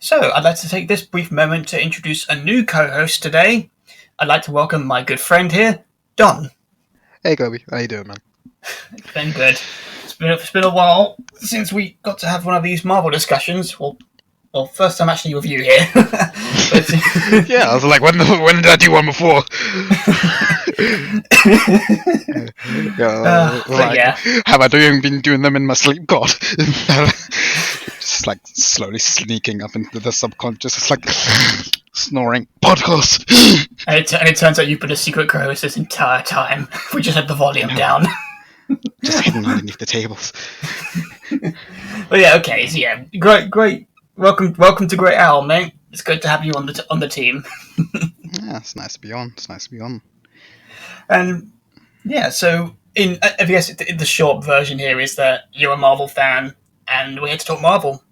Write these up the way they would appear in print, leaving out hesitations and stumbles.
So, I'd like to take this brief moment to introduce a new co-host today. I'd like to welcome my good friend here, Don. Hey Kobi, how you doing, man? Been good. It's been a while since we got to have one of these Marvel discussions. Well, first time actually with you here. but, Yeah, I was like, when did I do one before? but yeah, have I been doing them in my sleep? God, just like slowly sneaking up into the subconscious. It's like snoring podcast. and it turns out you've been a secret co-host this entire time. We just had the volume down. Just hidden underneath the tables. But yeah, okay, so yeah, great. Welcome to Great Owl, mate. It's good to have you on the team. Yeah, it's nice to be on. It's nice to be on. And yeah, so I guess the short version here is that you're a Marvel fan, and we're here to talk Marvel.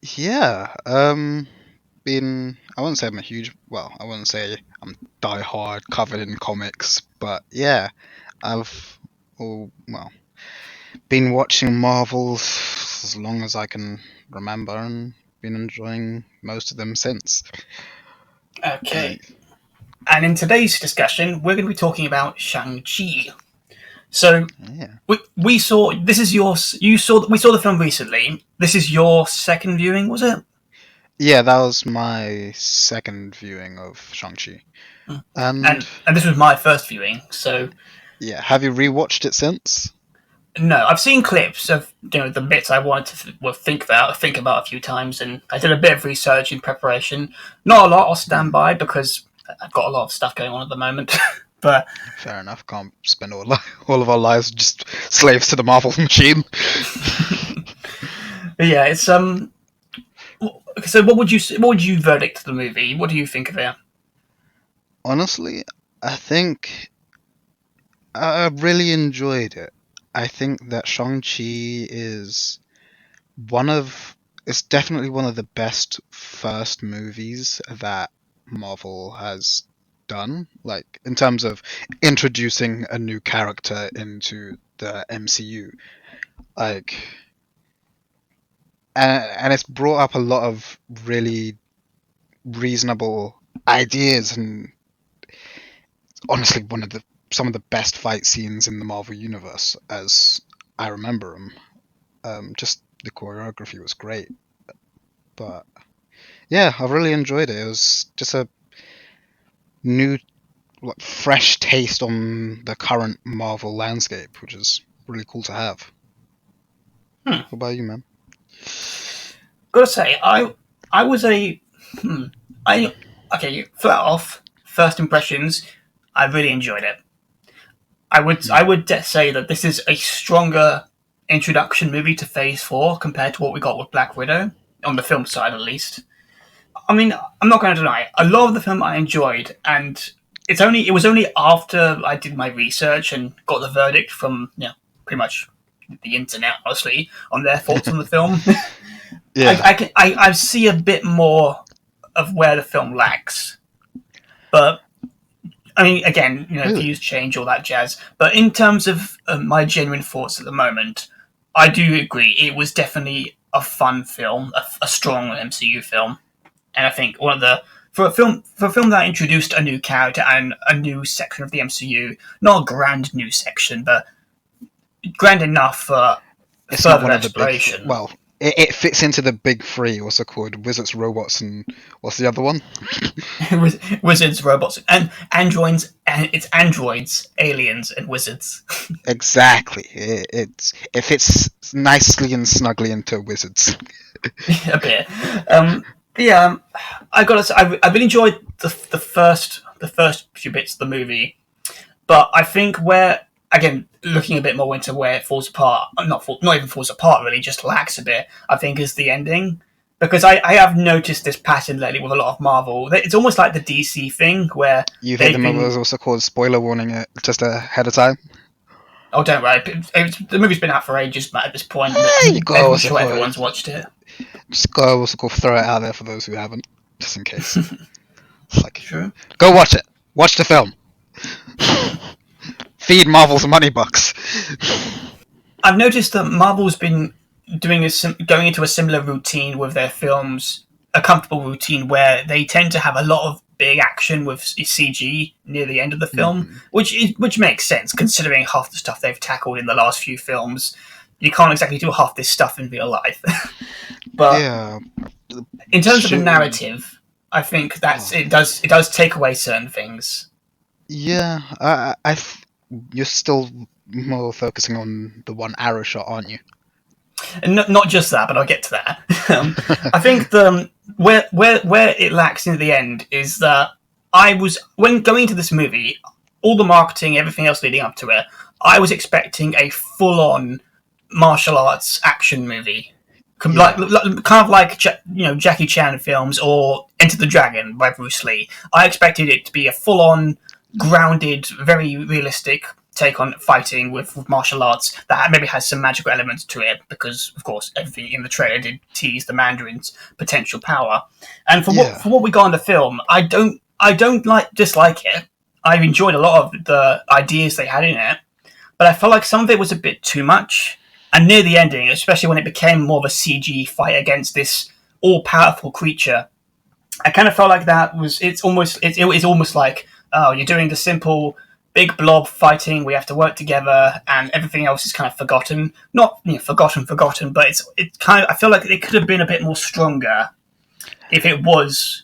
Yeah, I wouldn't say I'm a huge. Well, I wouldn't say I'm die hard covered in comics, but yeah, I've been watching Marvels as long as I can remember and been enjoying most of them since. Okay, and in today's discussion, we're going to be talking about Shang Chi. So Yeah. we saw this is your you saw we saw the film recently. This is your second viewing, was it? Yeah, that was my second viewing of Shang-Chi. And And this was my first viewing. So yeah, have you rewatched it since? no, I've seen clips of the bits I wanted to think about a few times, and I did a bit of research in preparation. Not a lot. I'll stand by because I've got a lot of stuff going on at the moment. But Fair enough. Can't spend all of our lives just slaves to the Marvel machine. yeah, it's So what would you verdict the movie? What do you think of it? Honestly, I think I really enjoyed it. I think that Shang-Chi is one of it's definitely one of the best first movies that Marvel has done, like in terms of introducing a new character into the MCU. Like, and it's brought up a lot of really reasonable ideas, and honestly, one of the some of the best fight scenes in the Marvel universe, as I remember them. Just the choreography was great, but yeah, I really enjoyed it. It was just a new, like, fresh taste on the current Marvel landscape, which is really cool to have. Hmm. What about you, man? Gotta say, I was a I okay. Flat off first impressions, I really enjoyed it. I would say that this is a stronger introduction movie to Phase 4 compared to what we got with Black Widow on the film side, at least. I mean, I'm not going to deny it. A lot of the film I enjoyed, and it was only after I did my research and got the verdict from pretty much the internet, honestly, on their thoughts on the film. Yeah, I see a bit more of where the film lacks, but I mean, again, really. views change, all that jazz. But in terms of my genuine thoughts at the moment, I do agree. It was definitely a fun film, a strong MCU film, and I think one of the for a film that introduced a new character and a new section of the MCU, not a grand new section, but grand enough for It's not further one of the big. exploration. Well, it fits into the big three. What's it called? Wizards, robots, and what's the other one? Wizards, robots, and androids, and it's androids, aliens, and wizards. Exactly. It fits nicely and snugly into wizards. Okay. Yeah, I gotta say, I really enjoyed the first few bits of the movie, but I think where again looking a bit more into where it falls apart, not even falls apart really, just lacks a bit. I think is the ending. Because I have noticed this pattern lately with a lot of Marvel. It's almost like the DC thing where You hear they've them been. as also called spoiler warning it just ahead of time. Oh, don't worry. The movie's been out for ages, but at this point, There you go. I'm What's it sure called? everyone's watched it. Just go. What's it called? Throw it out there for those who haven't, just in case. It's like, True. go watch it. Watch the film. Feed Marvel's money bucks. I've noticed that Marvel's been going into a similar routine with their films, a comfortable routine where they tend to have a lot of big action with CG near the end of the film, Hmm. which makes sense considering half the stuff they've tackled in the last few films. You can't exactly do half this stuff in real life. But Yeah. in terms of the Shooting. narrative, I think Oh, it does take away certain things. yeah. You're still more focusing on the one arrow shot, aren't you? And not just that, but I'll get to that. I think the where it lacks in the end is that I was when going to this movie, all the marketing, everything else leading up to it, I was expecting a full on martial arts action movie, like Yeah. kind of like Jackie Chan films or Enter the Dragon by Bruce Lee. I expected it to be a full on, grounded, very realistic take on fighting with martial arts that maybe has some magical elements to it because of course everything in the trailer did tease the Mandarin's potential power. And for what Yeah. for what we got in the film, I don't like dislike it. I've enjoyed a lot of the ideas they had in it, but I felt like some of it was a bit too much. And near the ending, especially when it became more of a CG fight against this all powerful creature, I kind of felt like that was it's almost like, oh, you're doing the simple big blob fighting. We have to work together, and everything else is kind of forgotten. Not forgotten, but it's kind of I feel like it could have been a bit more stronger if it was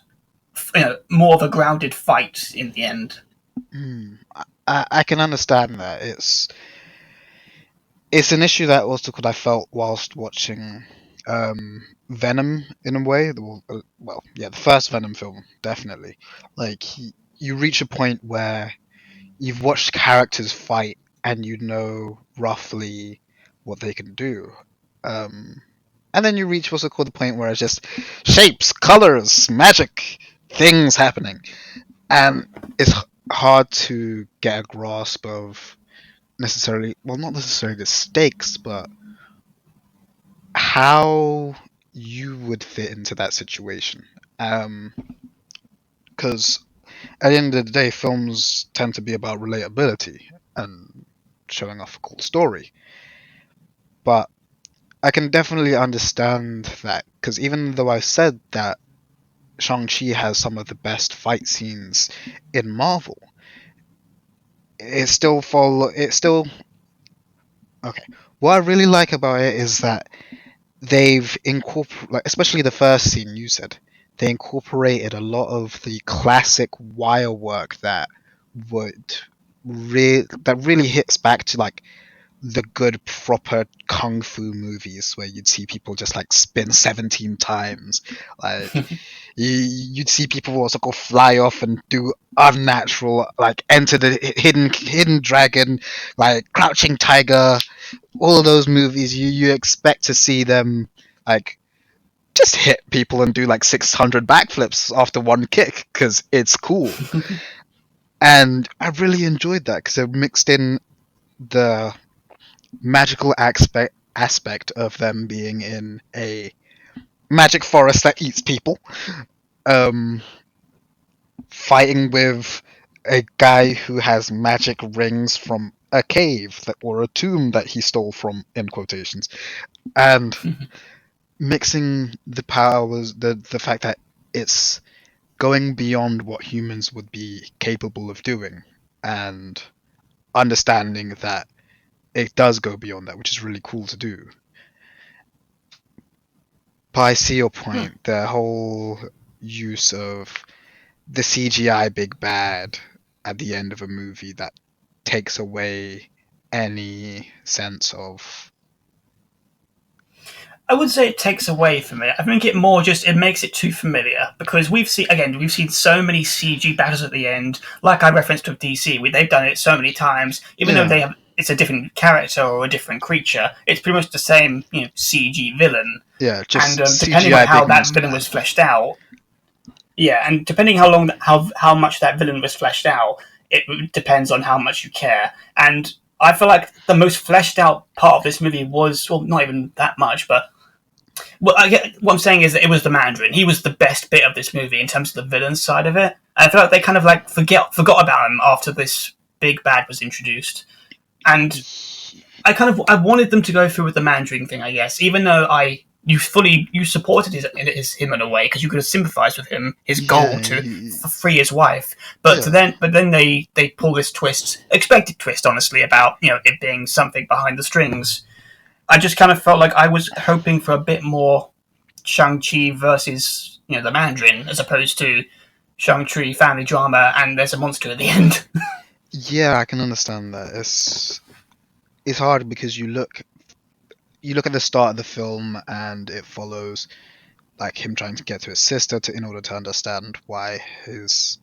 more of a grounded fight in the end. Mm. I can understand that. It's an issue that also could I felt whilst watching Venom in a way. Well, yeah, the first Venom film definitely. Like you reach a point where you've watched characters fight and you know roughly what they can do. Um, and then you reach what's called the point where it's just shapes, colors, magic, things happening, and it's hard to get a grasp of necessarily, well, not necessarily the stakes, but how you would fit into that situation. Because at the end of the day, films tend to be about relatability and showing off a cool story. But I can definitely understand that because even though I said that Shang Chi has some of the best fight scenes in Marvel, it's still okay. What I really like about it is that they've incorporated, like, especially the first scene you said, they incorporated a lot of the classic wire work that would that really hits back to like the good proper kung fu movies where you'd see people just like spin 17 times, like you'd see people also go fly off and do unnatural, like enter the hidden dragon, like crouching tiger, all of those movies. You expect to see them like just hit people and do like 600 backflips after one kick because it's cool. And I really enjoyed that because it mixed in the magical aspect of them being in a magic forest that eats people, um, fighting with a guy who has magic rings from a cave or a tomb that he stole from, in quotations, and mixing the powers, the fact that it's going beyond what humans would be capable of doing, and understanding that it does go beyond that, which is really cool to do. But I see your point. The whole use of the CGI big bad at the end of a movie that takes away any sense of. I would say it takes away from it. I think it makes it too familiar because we've seen so many CG battles at the end. Like I referenced with DC, they've done it so many times. Even though Yeah, it's a different character or a different creature, it's pretty much the same CG villain. yeah, And just depending on CGI how big that monster villain was man. fleshed out, yeah, and depending how much that villain was fleshed out, it depends on how much you care. And I feel like the most fleshed out part of this movie was, well, not even that much, but what I'm saying is that it was the Mandarin. He was the best bit of this movie in terms of the villain side of it. And I feel like they kind of like forgot about him after this big bad was introduced. And I wanted them to go through with the Mandarin thing, I guess, even though you supported him in a way because you could have sympathized with him, his Yeah, goal to free his wife. But yeah, then they pull this twist, expected twist, honestly, about it being something behind the strings. I just kind of felt like I was hoping for a bit more Shang Chi versus the Mandarin, as opposed to Shang Chi family drama and there's a monster at the end. yeah. I can understand that. It's hard because you look at the start of the film and it follows like him trying to get to his sister in order to understand why his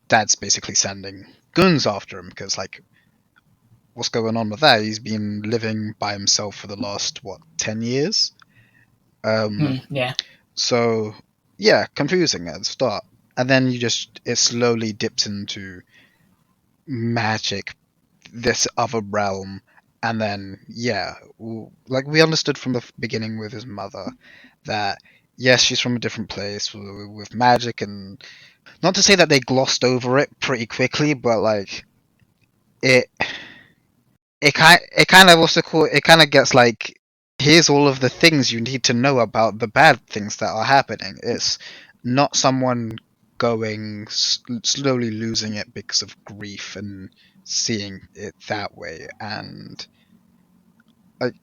dad's basically sending guns after him because like what's going on with that? He's been living by himself for the last what 10 years. Yeah. So yeah, confusing at the start, and then it slowly dips into magic, this other realm, and then yeah, like we understood from the beginning with his mother that yes, she's from a different place with magic, and not to say that they glossed over it pretty quickly, but like it it kind of also cool. It kind of gets like here's all of the things you need to know about the bad things that are happening. It's not someone going slowly losing it because of grief and seeing it that way. And like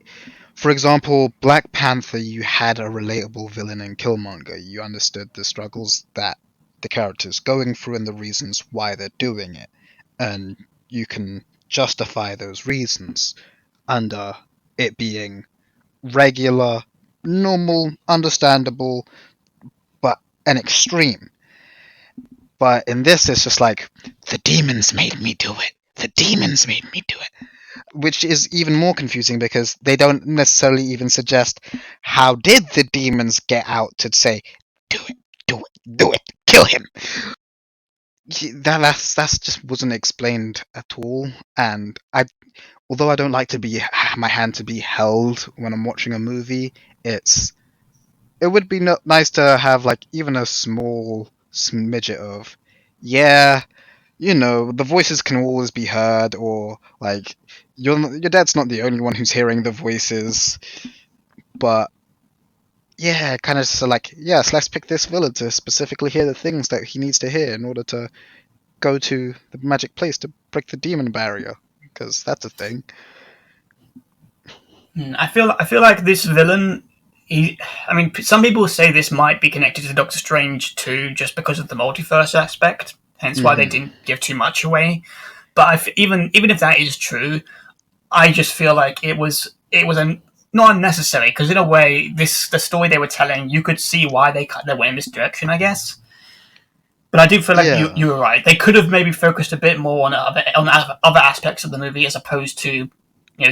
for example, Black Panther, you had a relatable villain in Killmonger. You understood the struggles that the character's going through and the reasons why they're doing it, and you can justify those reasons under it being regular, normal, understandable, but an extreme. But in this, it's just like, the demons made me do it. The demons made me do it. Which is even more confusing because they don't necessarily even suggest how did the demons get out to say, do it, do it, do it, kill him. That's just wasn't explained at all. And although I don't like to be my hand to be held when I'm watching a movie, it would be nice to have like even a small smidget of yeah, the voices can always be heard, or like your dad's not the only one who's hearing the voices, but yeah, kind of so like yes, let's pick this villain to specifically hear the things that he needs to hear in order to go to the magic place to break the demon barrier, because that's a thing. I feel like this villain. I mean, some people say this might be connected to Doctor Strange too, just because of the multiverse aspect. Hence, why they Hmm. didn't give too much away. But even if that is true, I just feel like it was not unnecessary because in a way, the story they were telling, you could see why they went in this direction. I guess. But I do feel like you Yeah. you were right. They could have maybe focused a bit more on other aspects of the movie as opposed to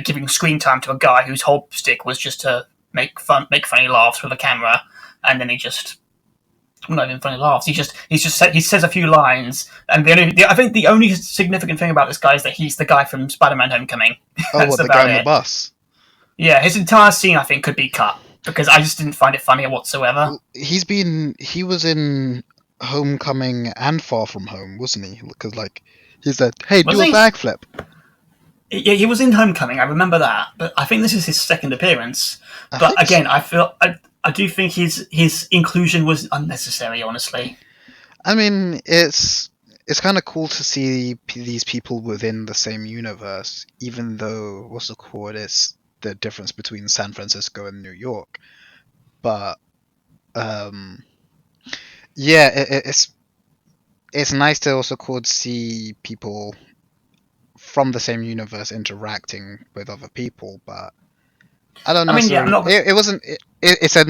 giving screen time to a guy whose whole stick was just to make funny laughs with a camera, and then he just well, not even funny laughs. He says a few lines, and I think the only significant thing about this guy is that he's the guy from Spider-Man: Homecoming. Oh, That's what, the guy about on the it. bus? Yeah, his entire scene I think could be cut because I just didn't find it funny whatsoever. Well, he was in Homecoming and Far From Home, wasn't he? Because like he said, "Hey, do a Wasn't he? backflip." Yeah, he was in Homecoming. I remember that, but I think this is his second appearance. I But think again, so. I do think his inclusion was unnecessary. Honestly, I mean, it's kind of cool to see these people within the same universe, even though what's the called is the difference between San Francisco and New York. But um, yeah, it's nice to also cool see people from the same universe interacting with other people. But I don't I mean, yeah, I'm necessarily. not. It wasn't. It's a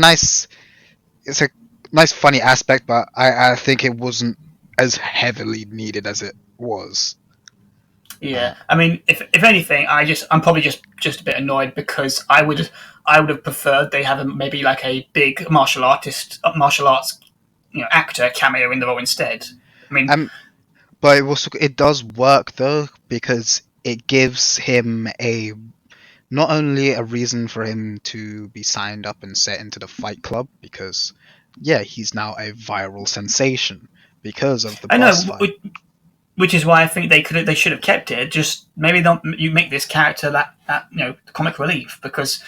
nice funny aspect, but I think it wasn't as heavily needed as it was. Yeah, Uh, I mean, if anything, I'm probably just a bit annoyed because I would have preferred they have maybe like a big martial arts actor cameo in the role instead. I mean, um, but it does work though because it gives him a not only a reason for him to be signed up and set into the Fight Club because yeah, he's now a viral sensation because of the I boss know fight. which is why I think they should have kept it. Just maybe don't you make this character that comic relief, because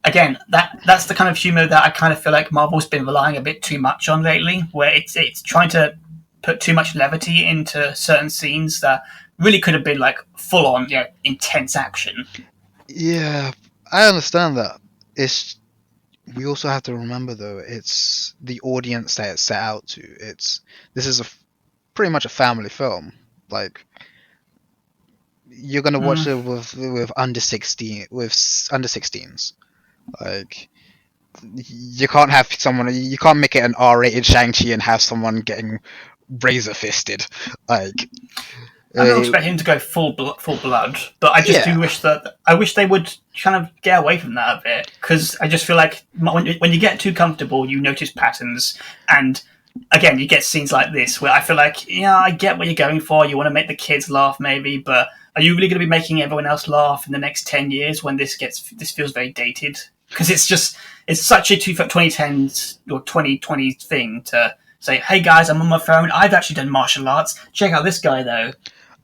again that's the kind of humor that I kind of feel like Marvel's been relying a bit too much on lately, where it's trying to put too much levity into certain scenes that really could have been like full on intense action. Yeah, I understand that. It's We also have to remember though, it's the audience that it's set out to. This is pretty much a family film. Like you're gonna watch Mm. it with under 16s. Like you can't make it an R-rated Shang-Chi and have someone getting razor fisted. Like I'm not uh, expecting him to go full blood, but I just yeah, do wish that I wish they would kind of get away from that a bit, because I just feel like when you get too comfortable, you notice patterns, and again, you get scenes like this where I feel like, yeah, I get what you're going for. You want to make the kids laugh, maybe, but are you really going to be making everyone else laugh in the next 10 years when this feels very dated? Because it's such a 2010s or 2020 thing to say, hey guys, I'm on my phone. I've actually done martial arts. Check out this guy though.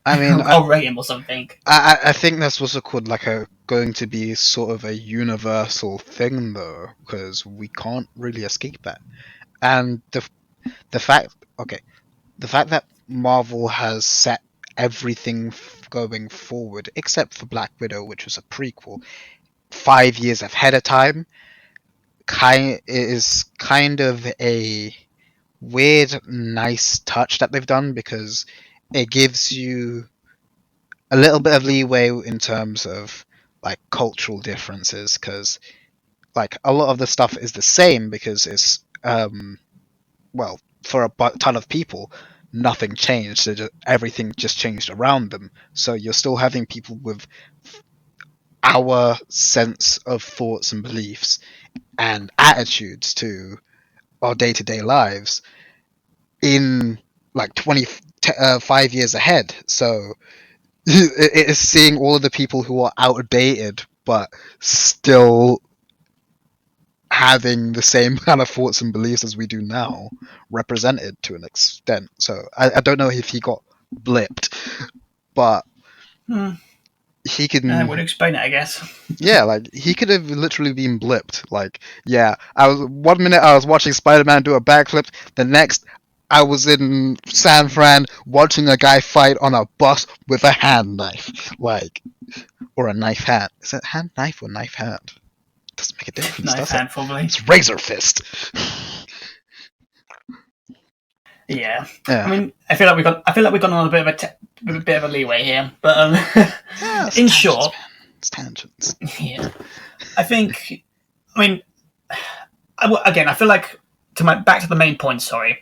I mean, I'll rate him or something. I think that's what's called like a going to be sort of a universal thing though, because we can't really escape that. And the fact, okay, the fact that Marvel has set everything going forward, except for Black Widow, which was a prequel, 5 years ahead of time, is kind of a weird, nice touch that they've done because it gives you a little bit of leeway in terms of like cultural differences because like a lot of the stuff is the same because it's well for a ton of people nothing changed, so everything just changed around them, so you're still having people with our sense of thoughts and beliefs and attitudes to our day-to-day lives in like 5 years ahead, so it is seeing all of the people who are outdated but still having the same kind of thoughts and beliefs as we do now represented to an extent. So I don't know if he got blipped, but Hmm. he That would can. explain it, I guess. Yeah, like he could have literally been blipped. Like, yeah, I was 1 minute I was watching Spider-Man do a backflip, the next I was in San Fran watching a guy fight on a bus with a hand knife, like, or a knife hand. Is it hand knife or knife hand? Doesn't make a difference, Knife does it? hand, probably. It's razor fist. Yeah. I Yeah, mean, I feel like we've gone on a bit of a bit of a leeway here, but yeah, it's in tangents, short, man. It's tangents. yeah, I think. I mean, again, I feel like back to the main point. Sorry,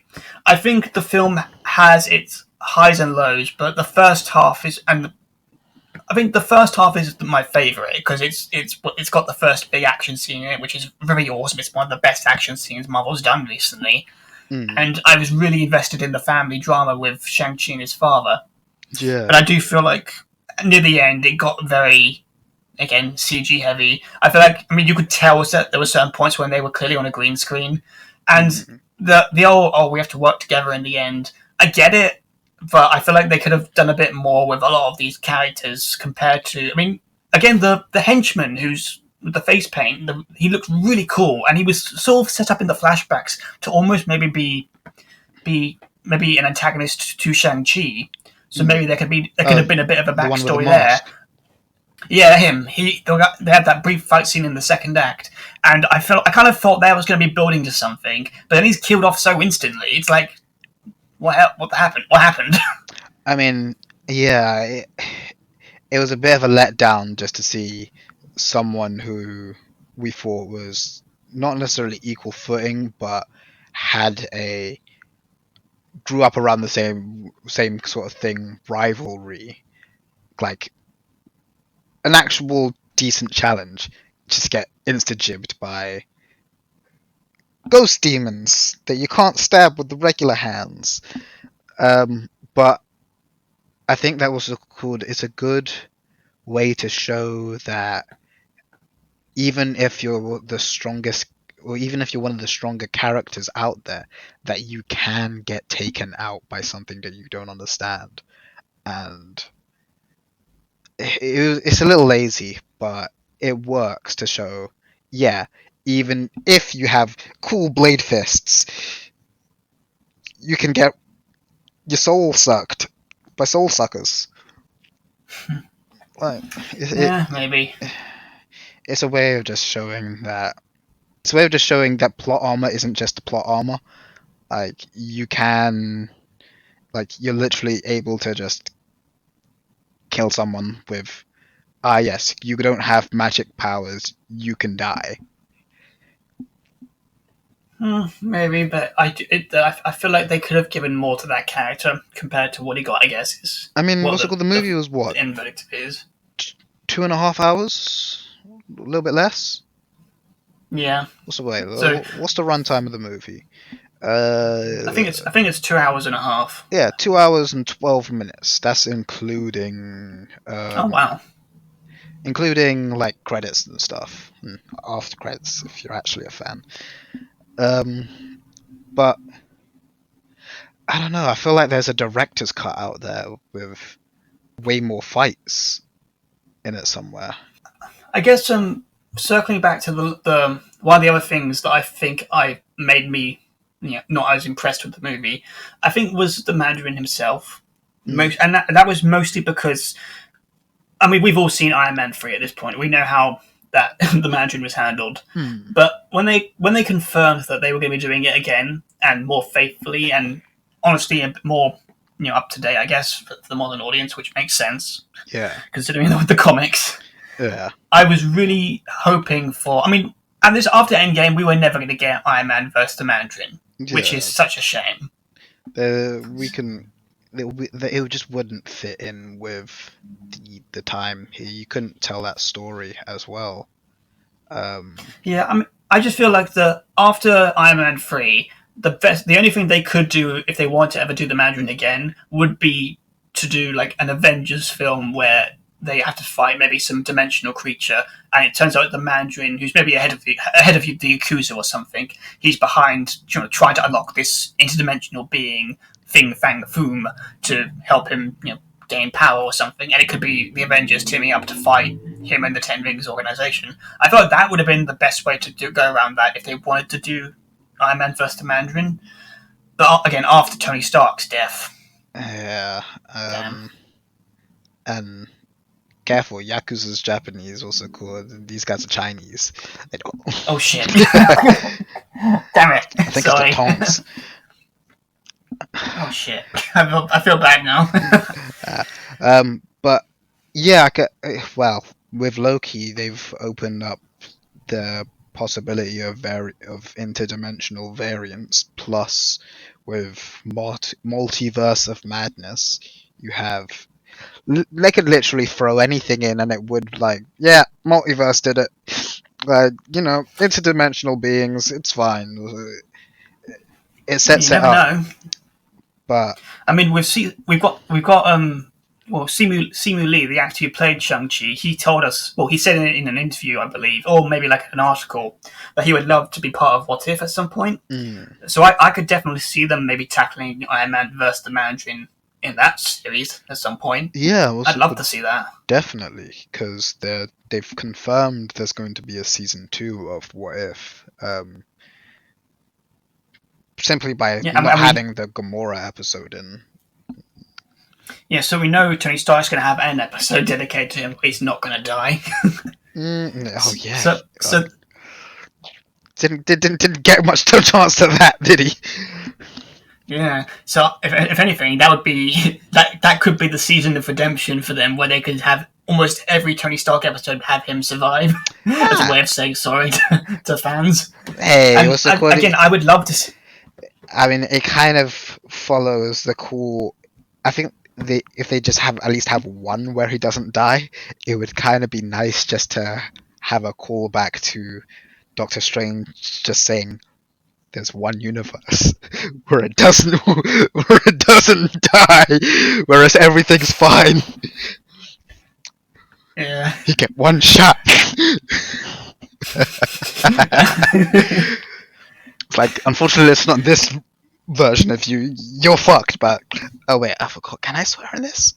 I think the film has its highs and lows, but the first half is, and I think the first half is my favorite because it's got the first big action scene in it, which is very awesome. It's one of the best action scenes Marvel's done recently, Mm, and I was really invested in the family drama with Shang Chi and his father. yeah. But I do feel like near the end it got very, again, CG heavy. I feel like, I mean, you could tell that there were certain points when they were clearly on a green screen, and Mm, the old, oh, we have to work together in the end. I get it, but I feel like they could have done a bit more with a lot of these characters compared to. I mean, again, the henchman who's with the face paint, he looked really cool, and he was sort of set up in the flashbacks to almost maybe be maybe an antagonist to Shang Chi. So maybe mm. there could have been a bit of a The one with the backstory there. mask. Yeah, him. They had that brief fight scene in the second act, and I kind of thought that was going to be building to something, but then he's killed off so instantly. It's like, what happened? What happened? I mean, yeah, it was a bit of a letdown just to see someone who we thought was not necessarily equal footing, but had a grew up around the same sort of thing, rivalry, like an actual decent challenge, just get insta jibbed by ghost demons that you can't stab with the regular hands. But I think that was it's a good way to show that even if you're the strongest, or even if you're one of the stronger characters out there, that you can get taken out by something that you don't understand. and it's a little lazy, but it works to show, yeah, even if you have cool blade fists, you can get your soul sucked by soul suckers. Like Yeah, maybe. it's a way of just showing that. It's a way of just showing that plot armor isn't just plot armor. Like you can, like you're literally able to just kill someone with. Ah, yes, you don't have magic powers. You can die. Maybe, but I feel like they could have given more to that character compared to what he got. I guess is I mean, what what's it called? The movie was what, the end verdict is. 2.5 hours? A little bit less. Yeah. What's the way? So What's the runtime of the movie? I think it's 2 hours and a half. Yeah, 2 hours and 12 minutes. That's Oh wow. including like credits and stuff, and after credits if you're actually a fan. Um, but I don't know. I feel like there's a director's cut out there with way more fights in it somewhere. I guess circling back to the one of the other things that I think I made me not as impressed with the movie, I think was the Mandarin himself. And that was mostly because I mean we've all seen Iron Man 3 at this point. We know how that the Mandarin was handled. But when they confirmed that they were going to be doing it again and more faithfully and honestly a bit more up to date, I guess for the modern audience, which makes sense. Yeah. Considering the comics. Yeah. I was really hoping for. I mean, and this after Endgame, we were never going to get Iron Man versus the Mandarin, which is such a shame. It just wouldn't fit in with the time here. You couldn't tell that story as well. Yeah, I mean, I just feel like after Iron Man 3, the only thing they could do if they wanted to ever do the Mandarin again would be to do like an Avengers film where they have to fight maybe some dimensional creature, and it turns out the Mandarin, who's maybe ahead of the Yakuza or something, he's behind trying to unlock this interdimensional being, Thing Fang Foom, to help him gain power or something, and it could be the Avengers teaming up to fight him and the Ten Rings organization. I thought that would have been the best way to go around that if they wanted to do Iron Man vs. the Mandarin. But again, after Tony Stark's death. Yeah. And careful, Yakuza's Japanese, also cool. These guys are Chinese. They don't. Oh shit! Damn it! I think Sorry. it's the Tongs. Oh shit! I feel bad now. But yeah, well, with Loki, they've opened up the possibility of interdimensional variants. Plus, with multiverse of madness, you have. They could literally throw anything in, and it would multiverse did it. Interdimensional beings, it's fine. It sets you it never up. know. But I mean, we've got Simu Lee, the actor who played Shang Chi. He told us, he said in an interview, I believe, or maybe like an article, that he would love to be part of What If at some point. So I could definitely see them maybe tackling Iron Man versus the Mandarin in that series at some point. Yeah, I'd love to see that. Definitely, because they've confirmed there's going to be a season 2 of What If. Simply by not having the Gamora episode in. Yeah, so we know Tony Stark's going to have an episode dedicated to him. He's not going to die. Oh yeah. So didn't get much chance to that, did he? Yeah. So if anything, that would be that could be the season of redemption for them, where they could have almost every Tony Stark episode have him survive as a way of saying sorry to fans. Hey, again, I would love to. I mean, it kind of follows the cool. I think if they just at least have one where he doesn't die, it would kind of be nice just to have a callback to Doctor Strange just saying, "There's one universe where it doesn't die, whereas everything's fine." Yeah. You get one shot. It's like, unfortunately, it's not this version of you. You're fucked, but... Oh, wait, I forgot. Can I swear in this?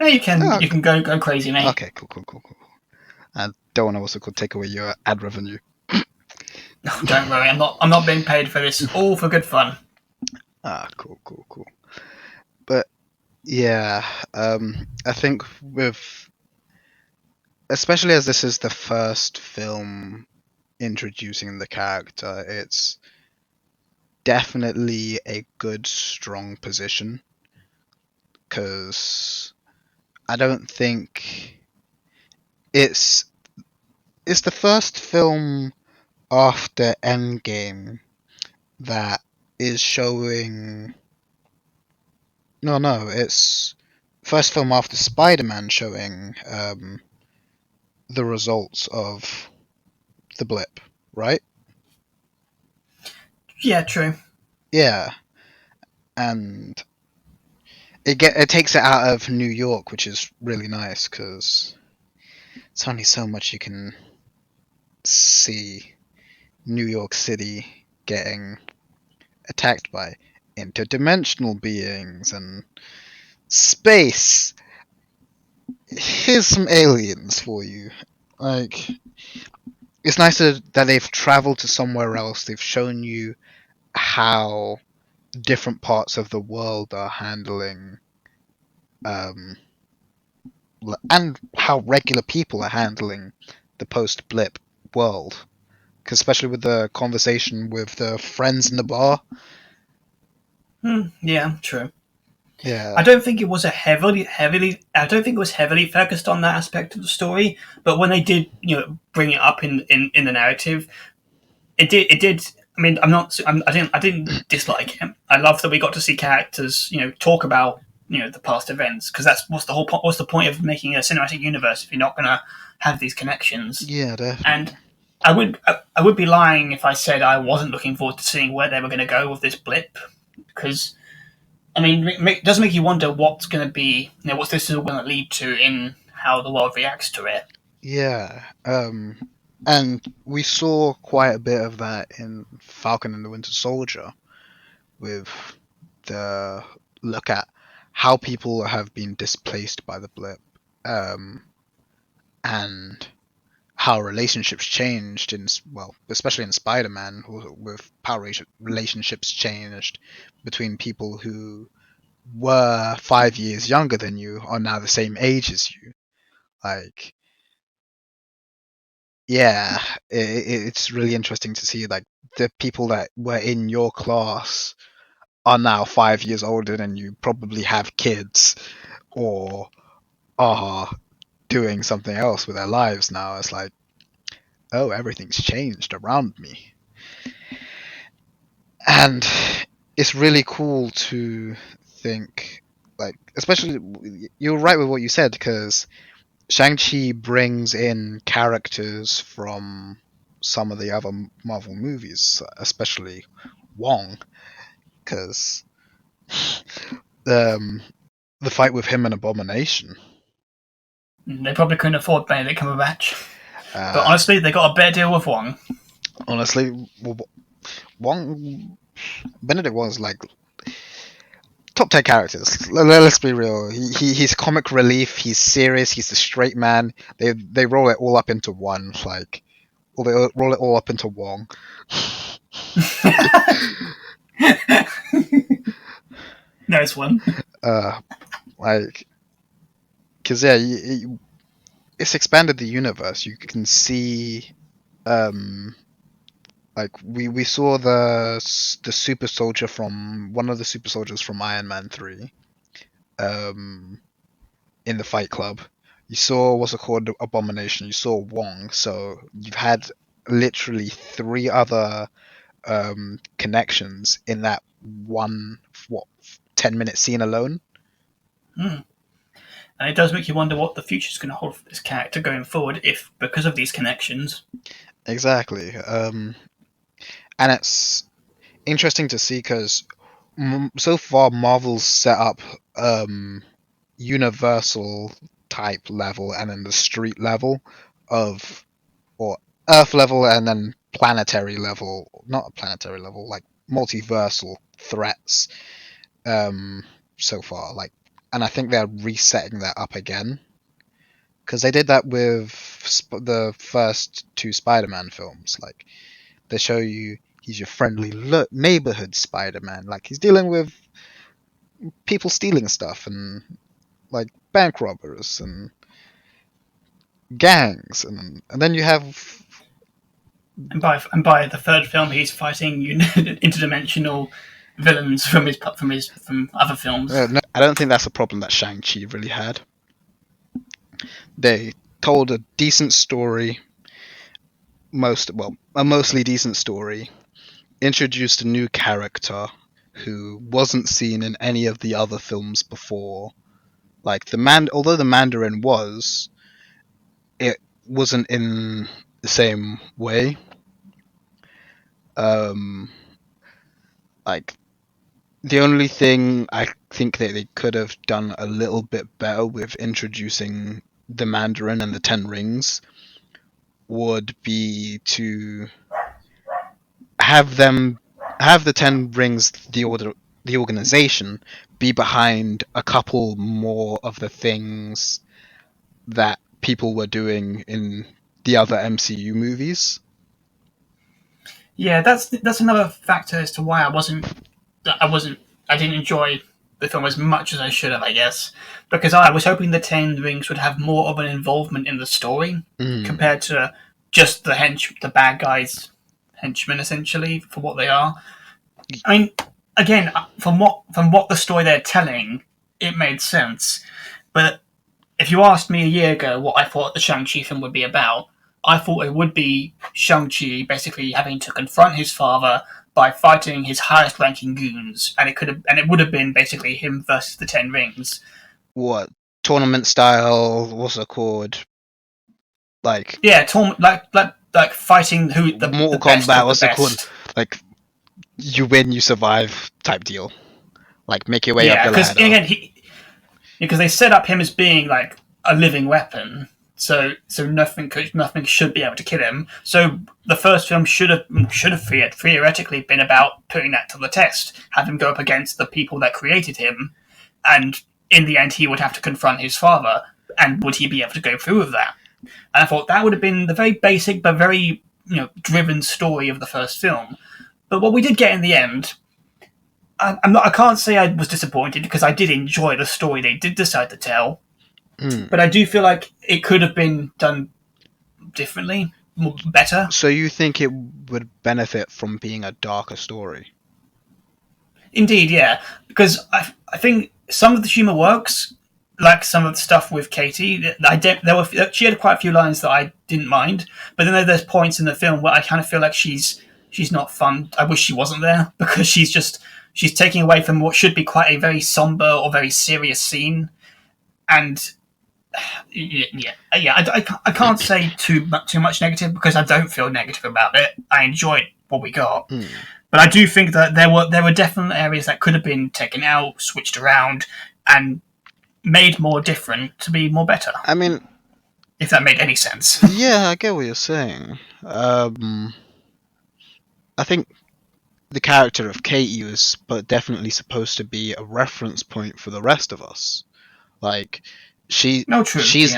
Yeah, you can Oh, you can go crazy, mate. okay, cool. I don't want to also take away your ad revenue. Don't worry, I'm not being paid for this. All for good fun. Cool. But yeah, I think with especially as this is the first film introducing the character, it's definitely a good, strong position because I don't think it's it's the first film after Endgame that is showing. No, it's first film after Spider-Man showing the results of the blip, right? Yeah, true. Yeah, and it takes it out of New York, which is really nice because it's only so much you can see New York City getting attacked by interdimensional beings and space. Here's some aliens for you. Like, it's nice that they've traveled to somewhere else. They've shown you how different parts of the world are handling, um, and how regular people are handling the post blip world. 'Cause especially with the conversation with the friends in the bar. Yeah, true. I Yeah, don't think it was a I don't think it was heavily focused on that aspect of the story. But when they did, bring it up in the narrative, it did. I mean, I didn't dislike it. I love that we got to see characters, talk about the past events, because that's what's the whole point. What's the point of making a cinematic universe if you're not gonna have these connections? yeah, And definitely. I would be lying if I said I wasn't looking forward to seeing where they were going to go with this blip, because I mean, it does make you wonder what's going to be, what's this all going to lead to in how the world reacts to it. Yeah, and we saw quite a bit of that in Falcon and the Winter Soldier with the look at how people have been displaced by the blip, um, and how relationships changed well, especially in Spider-Man, with relationships changed between people who were 5 years younger than you are now the same age as you. Like, yeah, it's really interesting to see like the people that were in your class are now 5 years older than you, probably have kids or are doing something else with their lives now. It's like, oh, everything's changed around me. And it's really cool to think, like, especially you're right with what you said, because Shang-Chi brings in characters from some of the other Marvel movies, especially Wong, because um, the fight with him and Abomination. They probably couldn't afford Benedict Cumberbatch, but Uh, honestly, they got a better deal with Wong. Honestly, Wong Benedict was like top 10 characters. Let's be real. He's comic relief. He's serious. He's the straight man. They roll it all up into one. Like, or they roll it all up into Wong. Nice one. uh, like, because yeah, it's expanded the universe. You can see, um, like we saw the super soldier from one of the super soldiers from Iron Man 3, um, in the Fight Club. You saw what's it called, Abomination. You saw Wong. So you've had literally three other connections in that one, what, 10-minute scene alone. Hmm. And it does make you wonder what the future's going to hold for this character going forward, if because of these connections. Exactly. And it's interesting to see because so far Marvel's set up universal type level and then the street level of, or Earth level and then planetary level, not a planetary level, like multiversal threats, um so far. Like, and I think they're resetting that up again because they did that with the first two Spider-Man films. Like they show you he's your friendly neighborhood Spider-Man. Like he's dealing with people stealing stuff and like bank robbers and gangs, and then you have And by the third film, he's fighting interdimensional villains from other films. no, I don't think that's a problem that Shang Chi really had. They told a decent story, a mostly decent story, introduced a new character who wasn't seen in any of the other films before. Like although the Mandarin it wasn't in the same way. Um, like the only thing I think that they could have done a little bit better with introducing the Mandarin and the Ten Rings would be to have the Ten Rings, the organization, be behind a couple more of the things that people were doing in the other MCU movies. Yeah, that's another factor as to why I didn't enjoy the film as much as I should have, I guess, because I was hoping the Ten Rings would have more of an involvement in the story Mm. compared to just the bad guys, henchmen essentially for what they are. I mean, again, from what the story they're telling, it made sense. But if you asked me a year ago what I thought the Shang-Chi film would be about, I thought it would be Shang-Chi basically having to confront his father by fighting his highest ranking goons, and it would have been basically him versus the Ten Rings. What tournament style? What's it called? Like Yeah, like fighting who the Mortal best Kombat? of the What's it called? best. Like you win, you survive type deal. Like make your way up Yeah, the because ladder. again, because they set up him as being like a living weapon. So nothing should be able to kill him. So the first film should have theoretically been about putting that to the test, have him go up against the people that created him, and in the end he would have to confront his father. And would he be able to go through with that? And I thought that would have been the very basic but very driven story of the first film. But what we did get in the end, I can't say I was disappointed because I did enjoy the story they did decide to tell. Mm. But I do feel like it could have been done differently, better. So you think it would benefit from being a darker story? Indeed, yeah, because I think some of the humor works, like some of the stuff with Katie. I did, there were she had quite a few lines that I didn't mind, but then there's points in the film where I kind of feel like she's not fun. I wish she wasn't there because she's taking away from what should be quite a very somber or very serious scene. And yeah. I can't say too much negative because I don't feel negative about it. I enjoyed what we got, Mm. but I do think that there were definite areas that could have been taken out, switched around, and made more different to be more better. I mean, If that made any sense. yeah, I get what you're saying. I think the character of Katie was but definitely supposed to be a reference point for the rest of us. Like No, true. Yeah. she's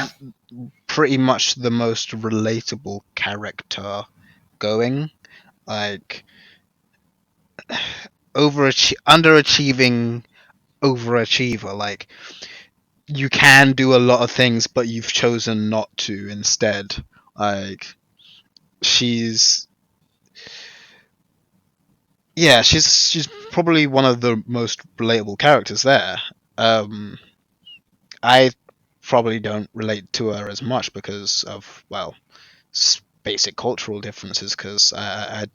pretty much the most relatable character going. Like underachieving overachiever. Like you can do a lot of things, but you've chosen not to instead. Like she's she's probably one of the most relatable characters there. Um, I probably don't relate to her as much because of basic cultural differences. Because I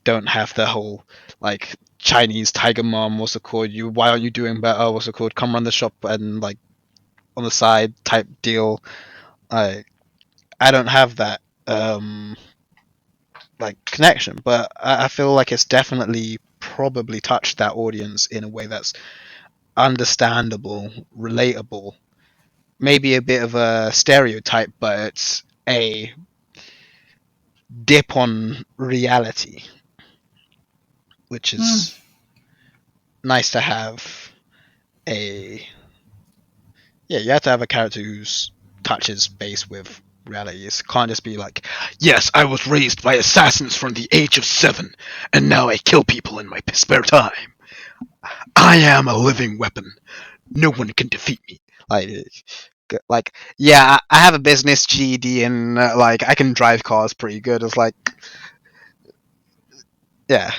don't have the whole like Chinese tiger mom. What's it called? You why aren't you doing better? What's it called? Come run the shop and like on the side type deal. I I don't have that like connection, but I feel like it's definitely probably touched that audience in a way that's understandable, relatable, maybe a bit of a stereotype, but it's a dip on reality, which Hmm. is nice to have a Yeah, you have to have a character who's touches base with reality. It can't just be like, yes, I was raised by assassins from the age of 7, and now I kill people in my spare time. I am a living weapon. No one can defeat me. Like, yeah, I have a business GED and like I can drive cars pretty good. It's like, yeah,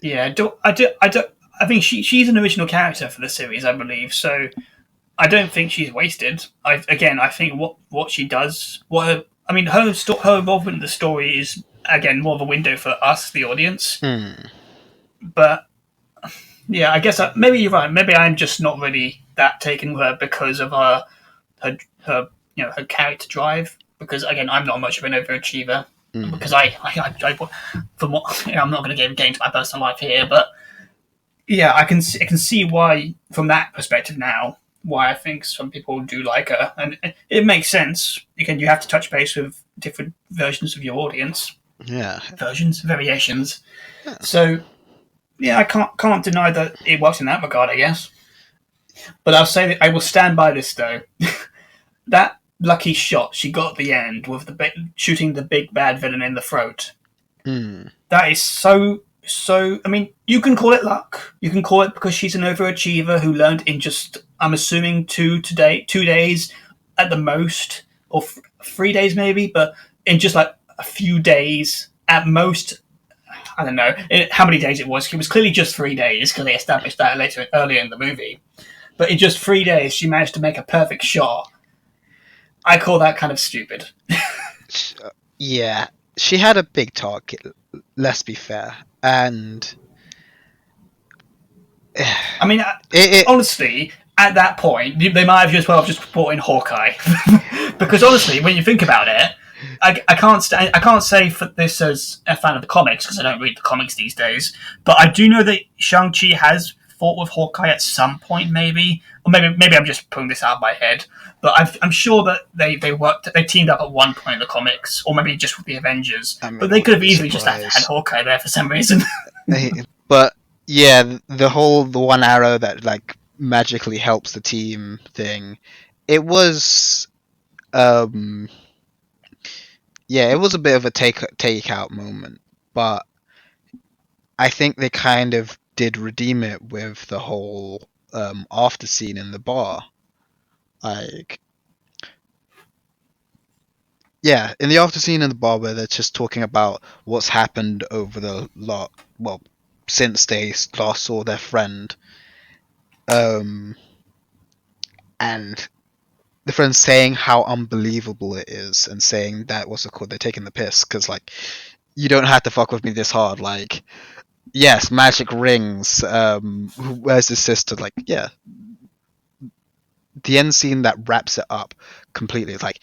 Yeah, I don't. I think she's an original character for the series, I believe. So I don't think she's wasted. I think what she does, I mean, her involvement in the story is again more of a window for us, the audience. hmm, But yeah, I guess maybe you're right. Maybe I'm just not really that taken with her because of her her character drive. Because again, I'm not much of an overachiever. hmm, Because from what I'm not going to get into my personal life here, but yeah, I can see why from that perspective now why I think some people do like her, and it makes sense. Again, you have to touch base with different versions of your audience, yeah, variations. yeah. So yeah, I can't deny that it works in that regard, I guess. But I'll say that I will stand by this though. That lucky shot she got at the end with shooting the big bad villain in the throat. Hmm, That is so. I mean, you can call it luck. You can call it because she's an overachiever who learned in just, I'm assuming, 2 days at the most, or 3 days maybe, but in just like a few days at most. I don't know how many days it was. It was clearly just 3 days because they established that earlier in the movie. But in just 3 days, she managed to make a perfect shot. I call that kind of stupid. yeah. She had a big target. Let's be fair, and it, I mean, it honestly, at that point, they might have just brought in Hawkeye, because honestly, when you think about it, I can't say for this as a fan of the comics because I don't read the comics these days, but I do know that Shang Chi has fought with Hawkeye at some point, maybe, or maybe I'm just pulling this out of my head, but I'm sure that they teamed up at one point in the comics, or maybe just with the Avengers, I mean, but I they could wouldn't have be easily just had surprised. Hawkeye there for some reason. But yeah, the one arrow that like magically helps the team thing, it was um yeah, it was a bit of a take out moment, but I think they kind of did redeem it with the whole after scene in the bar. Like yeah, in the after scene in the bar where they're just talking about what's happened over the lot well since they last saw their friend. Um and the friend saying how unbelievable it is and saying that what's it called, they're taking the piss because like you don't have to fuck with me this hard, like yes, magic rings, where's his sister, like yeah, the end scene that wraps it up completely. It's like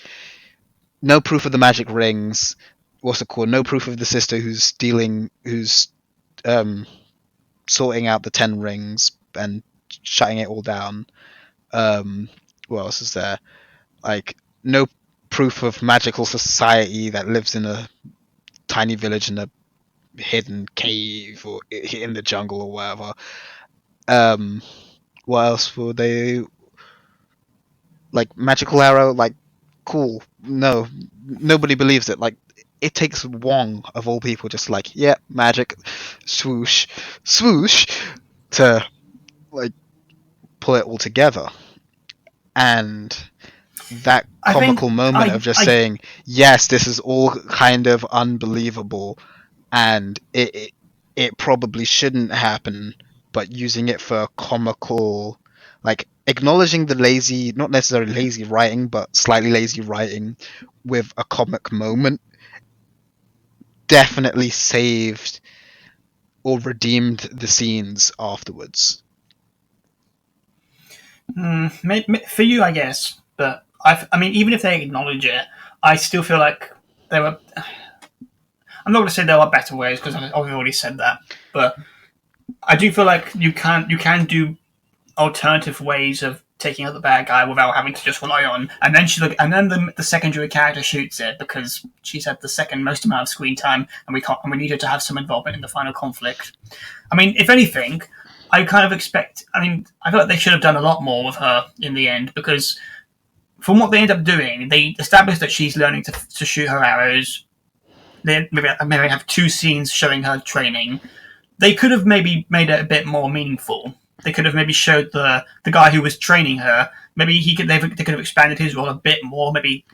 no proof of the magic rings, what's it called, no proof of the sister who's stealing, who's um sorting out the 10 rings and shutting it all down. What else is there, like no proof of magical society that lives in a tiny village in a hidden cave or in the jungle or whatever. Um, what else will they, like magical arrow? Like cool. No, nobody believes it. Like it takes Wong of all people just like yeah, magic, swoosh, swoosh to like pull it all together. And that I think comical moment of just I saying yes, this is all kind of unbelievable and it probably shouldn't happen, but using it for a comical, like acknowledging the lazy, not necessarily lazy writing, but slightly lazy writing with a comic moment definitely saved or redeemed the scenes afterwards. for you, I guess, but I mean, even if they acknowledge it, I still feel like there were. I'm not going to say there are better ways because I've already said that, but I do feel like you can do alternative ways of taking out the bad guy without having to just rely on. And then the secondary character shoots it because she's had the second most amount of screen time, and we need her to have some involvement in the final conflict. I mean, if anything, I kind of expect. I mean, I feel like they should have done a lot more with her in the end because from what they end up doing, they establish that she's learning to shoot her arrows. They maybe have two scenes showing her training. They could have maybe made it a bit more meaningful. They could have maybe showed the guy who was training her. Maybe they could have expanded his role a bit more. Maybe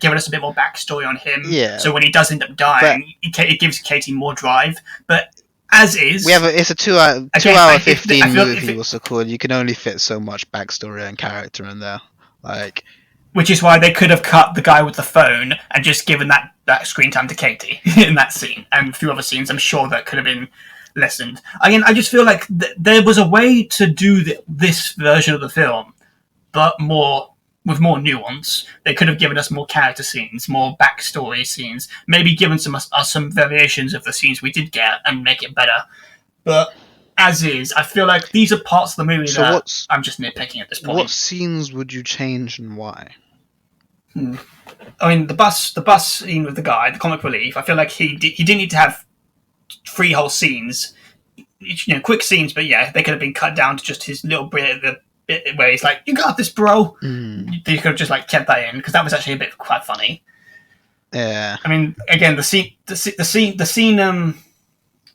given us a bit more backstory on him. Yeah, So when he does end up but dying, it gives Katie more drive. But as is, it's a 2 hour again, 15 I feel if movie. it, What's it called? You can only fit so much backstory and character in there. Like, which is why they could have cut the guy with the phone and just given that screen time to Katie in that scene and a few other scenes. I'm sure that could have been lessened. Again, I just feel like there was a way to do this version of the film, but with more nuance. They could have given us more character scenes, more backstory scenes, maybe given some variations of the scenes we did get and make it better. But as is, I feel like these are parts of the movie so that I'm just nitpicking at this point. what scenes would you change and why? I mean, the bus scene with the guy, the comic relief. I feel like he didn't need to have 3 whole scenes, quick scenes. But yeah, they could have been cut down to just his little the bit where he's like, "You got this, bro." They could have just kept that in because that was actually a bit quite funny. Yeah. I mean, again, the scene.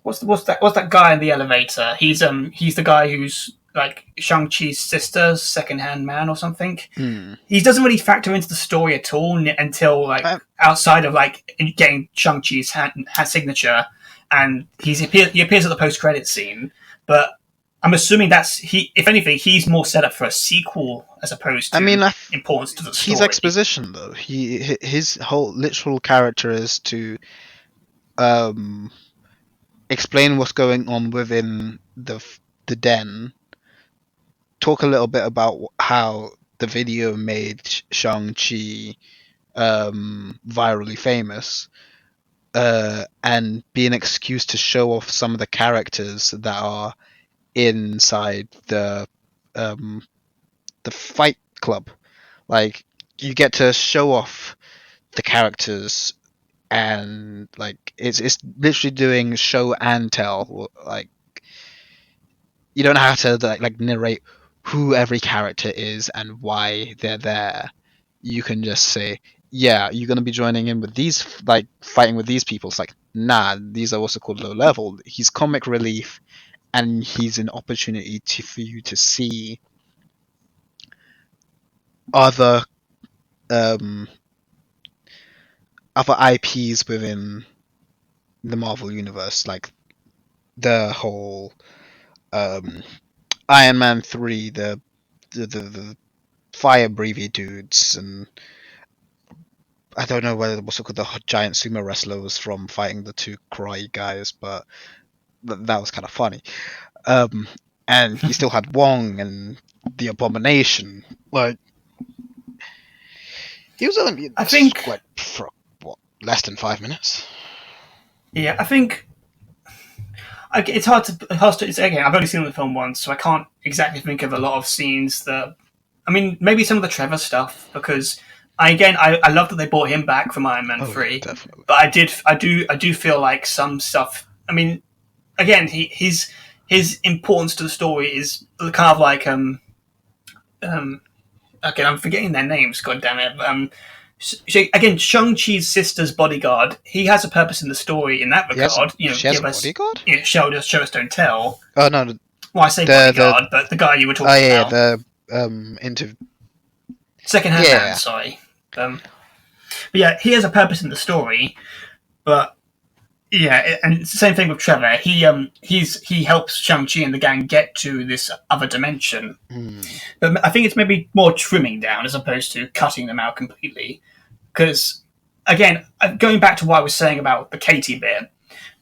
What's that guy in the elevator? He's the guy who's like Shang Chi's sister's second-hand man or something. He doesn't really factor into the story at all until outside of getting Shang Chi's hand signature, and he appears at the post-credit scene. But I'm assuming if anything, he's more set up for a sequel as opposed to importance to the story. He's exposition though. His whole literal character is to explain what's going on within the den. Talk a little bit about how the video made Shang Chi virally famous, and be an excuse to show off some of the characters that are inside the fight club. Like, you get to show off the characters, and it's literally doing show and tell. Like, you don't have to narrate who every character is and why they're there. You can just say, yeah, you're gonna be joining in with these, fighting with these people. It's like, nah, these are also called low level. He's comic relief, and he's an opportunity for you to see other other IPs within the Marvel universe, like the whole Iron Man 3, the fire breathy dudes, and I don't know what's it called, the giant sumo wrestler was from fighting the 2 karate guys, but that was kind of funny. And you still had Wong and the Abomination. Like, he was only for less than 5 minutes. Yeah, I think it's hard to. Again, I've only seen the film once, so I can't exactly think of a lot of scenes that. I mean, maybe some of the Trevor stuff, because I love that they brought him back from Iron Man 3. Definitely. But I do feel like some stuff. I mean, again, his importance to the story is kind of like okay, I'm forgetting their names. God damn it. Again, Shang-Chi's sister's bodyguard. He has a purpose in the story in that regard. She has a bodyguard? Show us, don't tell. Oh no. Well, I say bodyguard, but the guy you were talking about. Into second-hand man. Sorry. But yeah, he has a purpose in the story, but yeah, and it's the same thing with Trevor. He helps Shang-Chi and the gang get to this other dimension. But I think it's maybe more trimming down as opposed to cutting them out completely. Because, again, going back to what I was saying about the Katie bit,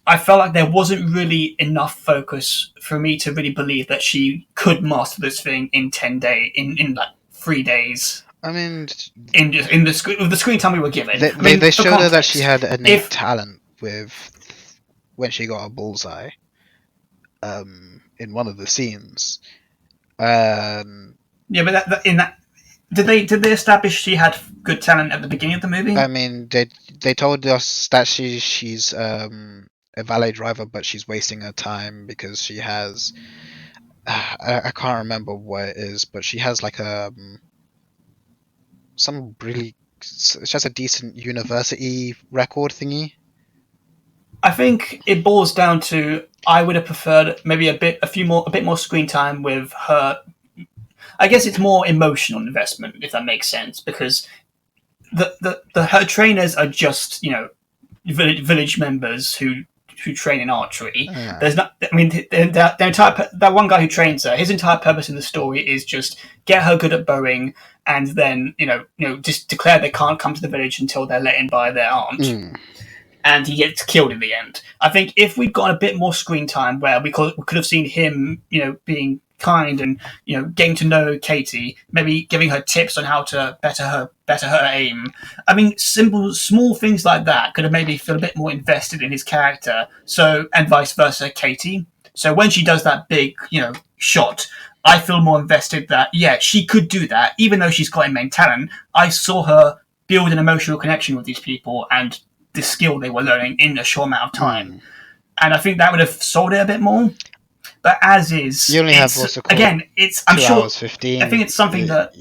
I felt like there wasn't really enough focus for me to really believe that she could master this thing in 10 days, in 3 days. I mean, in the screen time we were given. They showed her that she had innate talent with when she got a bullseye in one of the scenes. Yeah, but did they establish she had good talent at the beginning of the movie? I mean, they told us that she's a valet driver, but she's wasting her time because she has I can't remember what it is, but she has like some really she has a decent university record thingy. I think it boils down to I would have preferred maybe a bit more screen time with her. I guess it's more emotional investment, if that makes sense, because the her trainers are just village members who train in archery. Uh, There's not. I mean, the entire that one guy who trains her. His entire purpose in the story is just get her good at bowing, and then just declare they can't come to the village until they're let in by their aunt, mm, and he gets killed in the end. I think if we'd got a bit more screen time where we could have seen him, being kind and getting to know Katie, maybe giving her tips on how to better her aim. I mean, simple small things like that could have made me feel a bit more invested in his character. So and vice versa, Katie. So when she does that big, shot, I feel more invested that yeah, she could do that, even though she's got immense talent. I saw her build an emotional connection with these people and the skill they were learning in a short amount of time. mm. And I think that would have sold it a bit more. But as You is, only have it's what's it called? again, it's I'm Two sure hours I think 15. it's something that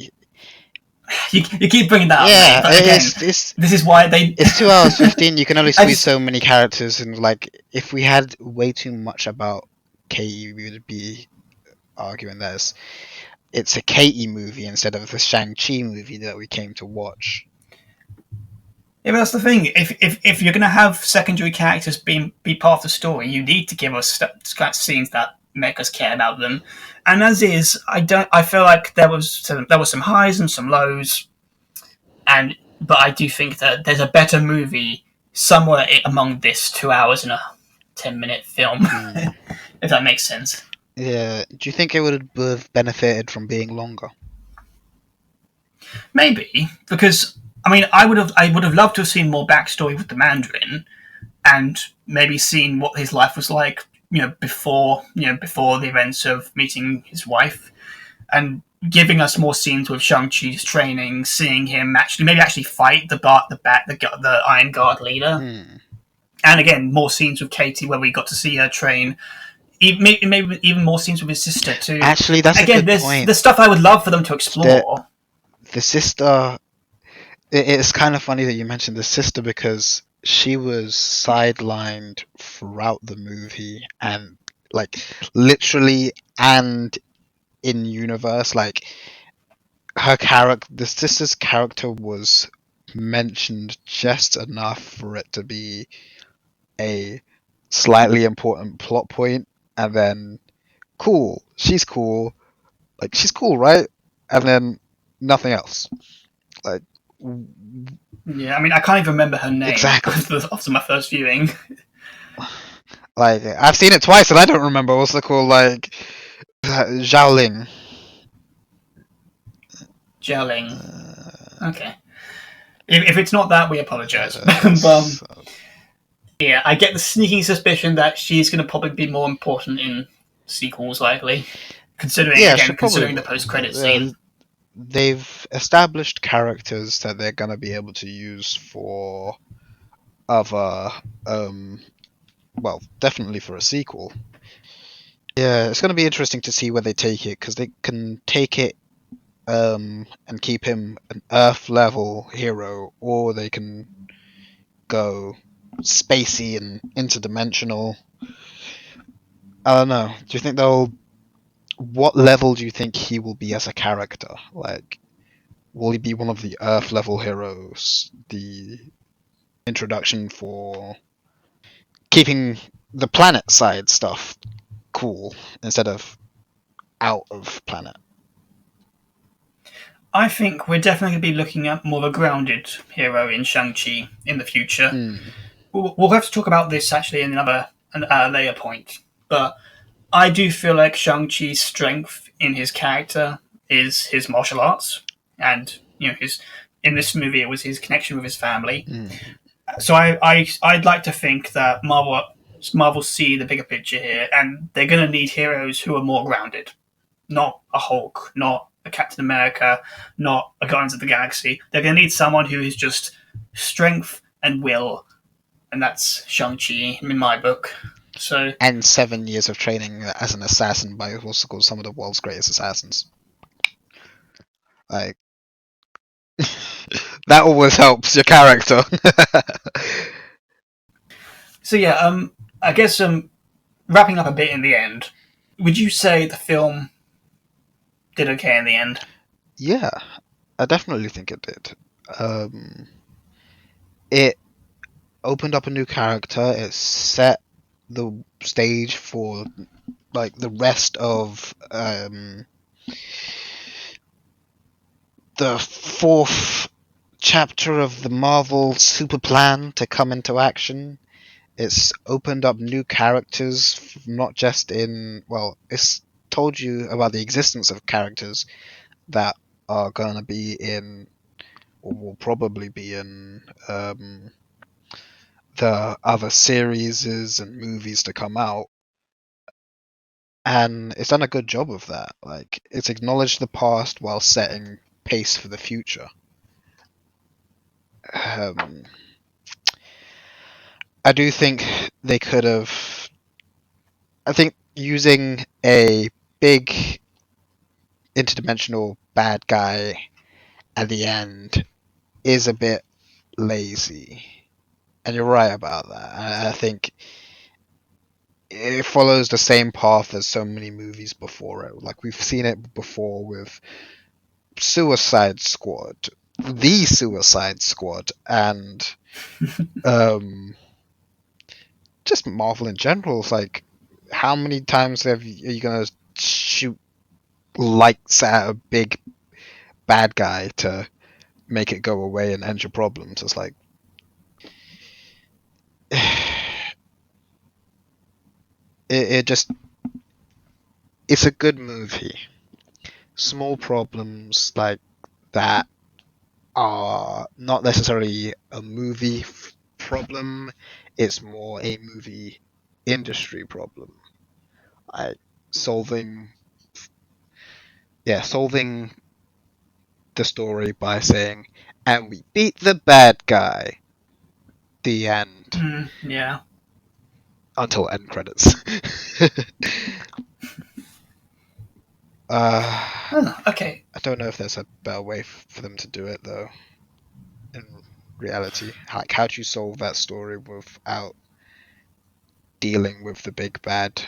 you keep bringing that up, mate. Yeah, But again, this is why they. it's 2 hours 15. You can only I squeeze just so many characters, and like if we had way too much about Katie, we would be arguing that it's a Katie movie instead of the Shang Chi movie that we came to watch. yeah, but that's the thing. If you're gonna have secondary characters be part of the story, you need to give us scenes that make us care about them. And as is, I don't. I feel like there was some highs and some lows, and but I do think that there's a better movie somewhere among this 2 hours and a 10-minute film, Hmm. if that makes sense. Yeah. Do you think it would have benefited from being longer? Maybe because I mean I would have loved to have seen more backstory with the Mandarin and maybe seen what his life was like, before the events of meeting his wife, and giving us more scenes with Shang Chi's training, seeing him actually fight the Iron Guard leader, Hmm. and again more scenes with Katie where we got to see her train. Maybe even more scenes with his sister too. Actually, that's a Again, good there's point. the stuff I would love for them to The explore. the sister. It's kind of funny that you mentioned the sister because she was sidelined throughout the movie and like literally and in universe. Like her character, the sister's character was mentioned just enough for it to be a slightly important plot point, and then cool, like she's cool, right? And then nothing else. Like Yeah, I mean, I can't even remember her name exactly. after my first viewing. Like I've seen it twice and I don't remember what's it called. Like Zhaoling. Gelling. Uh, Okay. If it's not that, we apologise. But so, yeah, I get the sneaking suspicion that she's going to probably be more important in sequels, likely. yeah, she probably Considering the will. post-credit scene. They've established characters that they're gonna be able to use for other, um, well, definitely for a sequel. Yeah, it's gonna be interesting to see where they take it because they can take it, and keep him an Earth level hero, or they can go spacey and interdimensional. I don't know. Do you think they'll? What level do you think he will be as a character? Like, will he be one of the Earth level heroes? The introduction for keeping the planet side stuff cool instead of out of planet. I think we're definitely going to be looking at more of a grounded hero in Shang-Chi in the future. Hmm. We'll have to talk about this actually in another layer point. But I do feel like Shang-Chi's strength in his character is his martial arts. And, his in this movie, it was his connection with his family. Hmm. So I'd like to think that Marvel see the bigger picture here, and they're going to need heroes who are more grounded, not a Hulk, not a Captain America, not a Guardians of the Galaxy. They're going to need someone who is just strength and will, and that's Shang Chi in my book. So And 7 years of training as an assassin by what's called some of the world's greatest assassins. Like that always helps your character. so yeah, I guess wrapping up a bit in the end, would you say the film did okay in the end? Yeah, I definitely think it did. It opened up a new character. It set the stage for like the rest of the fourth chapter of the Marvel super plan to come into action. It's opened up new characters, not just in, well, it's told you about the existence of characters that are going to be in, or will probably be in, the other series and movies to come out. And it's done a good job of that. Like, it's acknowledged the past while setting pace for the future. Um, I do think they could have. I think using a big interdimensional bad guy at the end is a bit lazy. And you're right about that. I think it follows the same path as so many movies before it. Like we've seen it before with Suicide Squad, the Suicide Squad, and um, just Marvel in general. It's like, how many times are you gonna shoot lights at a big bad guy to make it go away and end your problems? It's like it just it's a good movie. Small problems like that are not necessarily a movie problem. It's more a movie industry problem. Like solving, yeah, solving the story by saying, "And we beat the bad guy." The end. Yeah. Until end credits. I Oh, okay. don't know if there's a better way for them to do it though. In reality, like how do you solve that story without dealing with the big bad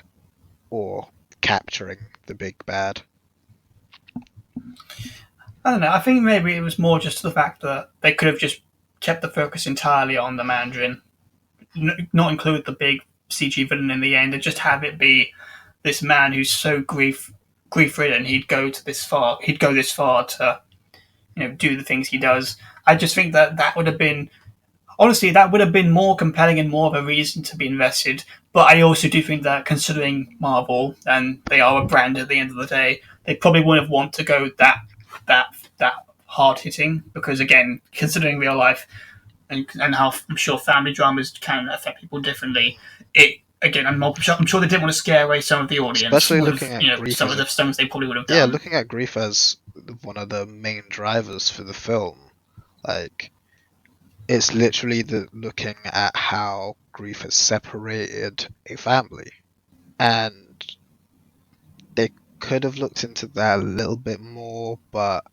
or capturing the big bad? I don't know. I think maybe it was more just the fact that they could have just kept the focus entirely on the Mandarin, not include the big CG villain in the end, and just have it be this man who's so grief ridden he'd go this far to do the things he does. I just think that that would have been honestly that would have been more compelling and more of a reason to be invested. But I also do think that considering Marvel and they are a brand at the end of the day, they probably wouldn't want to go that that hard hitting because again, considering real life and how I'm sure family dramas can affect people differently. It again, I'm sure they didn't want to scare away some of the audience Especially with looking at grief some as of a, the stunts they probably would have yeah, done. looking at grief as one of the main drivers for the film. Like it's literally the looking at how grief has separated a family, and they could have looked into that a little bit more, but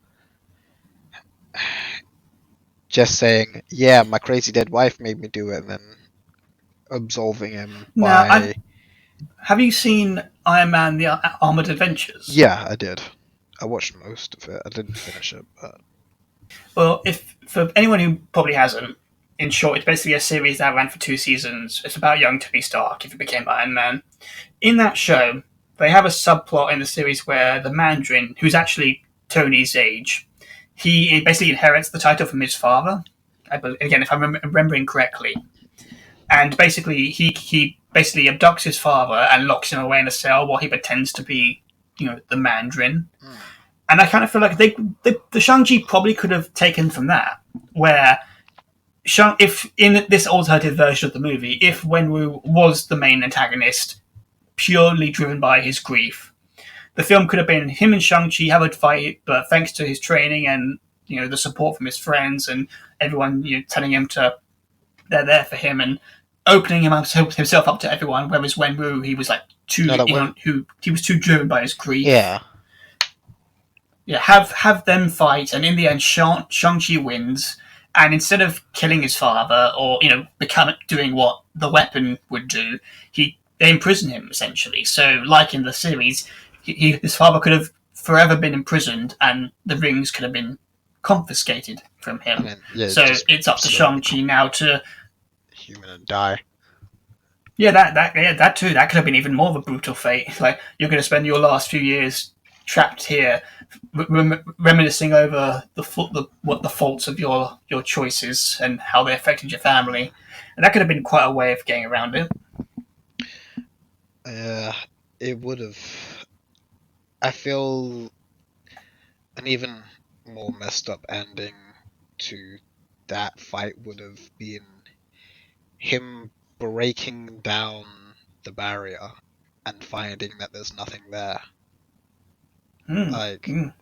just saying, yeah, my crazy dead wife made me do it, and then absolving him Now, by, have you seen Iron Man: The Armored Adventures? yeah, I did. I watched most of it. I didn't finish it, but Well, if for anyone who probably hasn't, in short, it's basically a series that ran for 2 seasons. It's about young Tony Stark if he became Iron Man. In that show, they have a subplot in the series where the Mandarin, who's actually Tony's age, he basically inherits the title from his father. Again, if I'm remembering correctly, and basically he basically abducts his father and locks him away in a cell while he pretends to be, the Mandarin. mm, And I kind of feel like the Shang Chi probably could have taken from that, where if in this alternative version of the movie, if Wenwu was the main antagonist, purely driven by his grief, the film could have been him and Shang Chi have a fight, but thanks to his training and the support from his friends and everyone telling him to they're there for him and opening himself up to everyone. Whereas Wenwu, he was like No, too, that when who he was too driven by his grief. yeah, Yeah, have them fight, and in the end, Shang Chi wins. And instead of killing his father or becoming doing what the weapon would do, they imprison him essentially. So, like in the series, his father could have forever been imprisoned, and the rings could have been confiscated from and him. then yeah, So just it's up to slowly Shang Chi become now to human and die. that too. That could have been even more of a brutal fate. Like you're going to spend your last few years trapped here, reminiscing over what the faults of your choices and how they affected your family, and that could have been quite a way of getting around it. Uh, it would have. I feel an even more messed up ending to that fight would have been him breaking down the barrier and finding that there's nothing there. Mm, Like mm,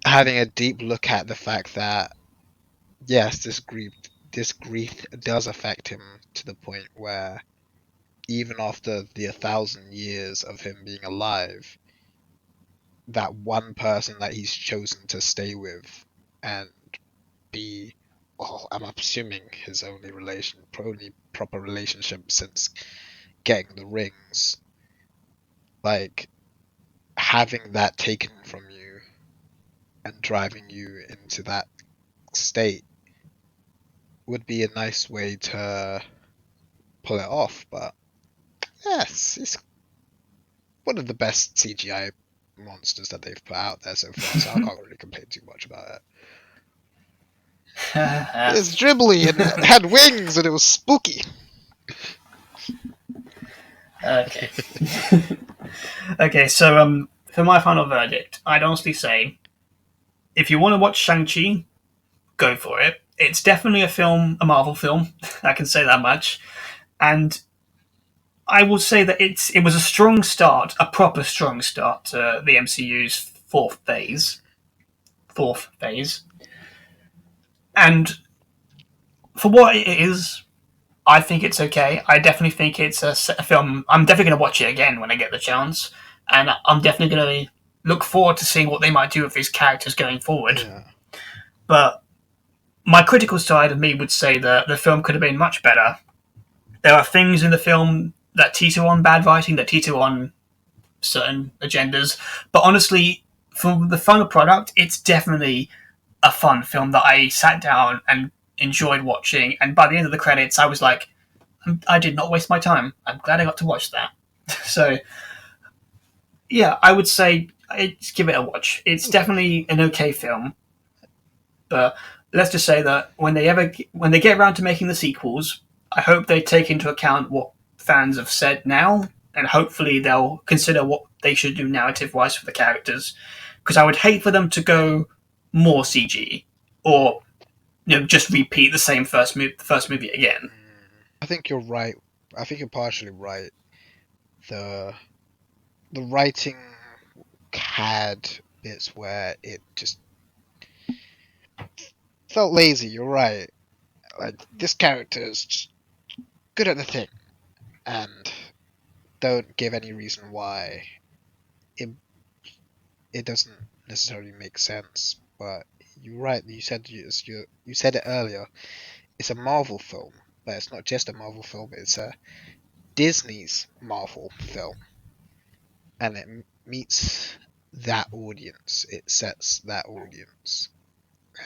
having a deep look at the fact that yes, this grief does affect him to the point where even after the 1,000 years of him being alive, that one person that he's chosen to stay with and be, well, I'm assuming his only proper relationship since getting the rings, like having that taken from you and driving you into that state would be a nice way to pull it off. But yes, it's one of the best CGI monsters that they've put out there so far, so I can't really complain too much about it. mm. It's dribbly and it had wings and it was spooky. Okay. Okay. So for my final verdict, I'd honestly say if you want to watch Shang Chi, go for it. It's definitely a Marvel film. I can say that much. And I will say that it was a strong start, a proper strong start to the MCU's fourth phase. And for what it is, I think it's okay. I definitely think it's a film. I'm definitely going to watch it again when I get the chance, and I'm definitely going to look forward to seeing what they might do with these characters going forward. Yeah. But my critical side of me would say that the film could have been much better. There are things in the film that teeter on bad writing, that teeter on certain agendas. But honestly, for the final product, it's definitely a fun film that I sat down and enjoyed watching. And by the end of the credits, I was like, I did not waste my time. I'm glad I got to watch that. So, yeah, I would say give it a watch. It's Okay. definitely an okay film, but let's just say that when they get around to making the sequels, I hope they take into account what fans have said now, and hopefully they'll consider what they should do narrative wise for the characters. Because I would hate for them to go more CG or just repeat the same first movie again. I think you're right. I think you're partially right. The the writing had bits where it just felt lazy. You're right. Like this character is just good at the thing and don't give any reason why it it doesn't necessarily make sense. But you're right. You said it earlier. It's a Marvel film, but it's not just a Marvel film. It's a Disney's Marvel film, and it meets that audience. It sets that audience,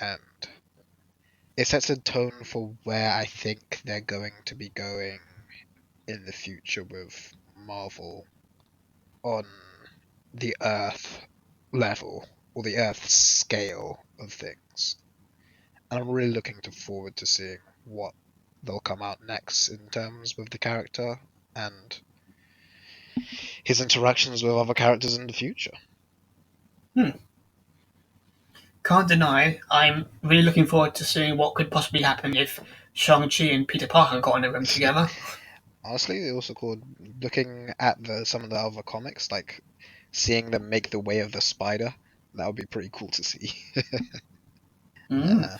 and it sets a tone for where I think they're going to be going in the future with Marvel on the Earth level or the Earth scale of things. And I'm really looking forward to seeing what they'll come out next in terms with the character and his interactions with other characters in the future. Hmm. Can't deny, I'm really looking forward to seeing what could possibly happen if Shang-Chi and Peter Parker got in a room together. Honestly, it also called looking at the some of the other comics, like seeing them make the way of the spider. That would be pretty cool to see. Mm. Yeah.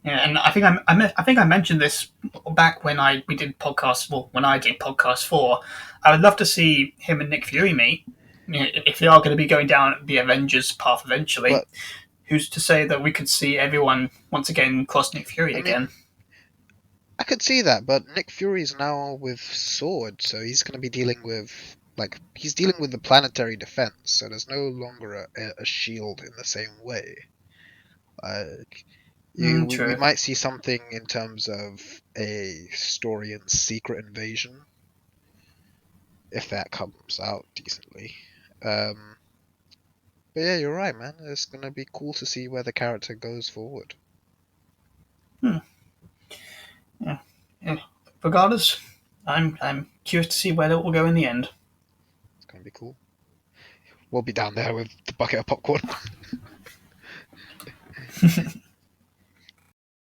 Yeah, and I think I mentioned this back when I we did podcast. Well, when I did podcast four, I would love to see him and Nick Fury meet. You know, if they are going to be going down the Avengers path eventually, But who's to say that we could see everyone once again cross Nick Fury I again? mean, I could see that, but Nick Fury's now with Sword, so he's going to be dealing with he's dealing with the planetary defense, so there's no longer a shield in the same way. Like we True. might see something in terms of a story in Secret Invasion if that comes out decently. Um, but yeah, you're right, man. It's going to be cool to see where the character goes forward. Hmm. Yeah. Yeah. Regardless, I'm curious to see where it will go in the end. It's going to be cool. We'll be down there with the bucket of popcorn.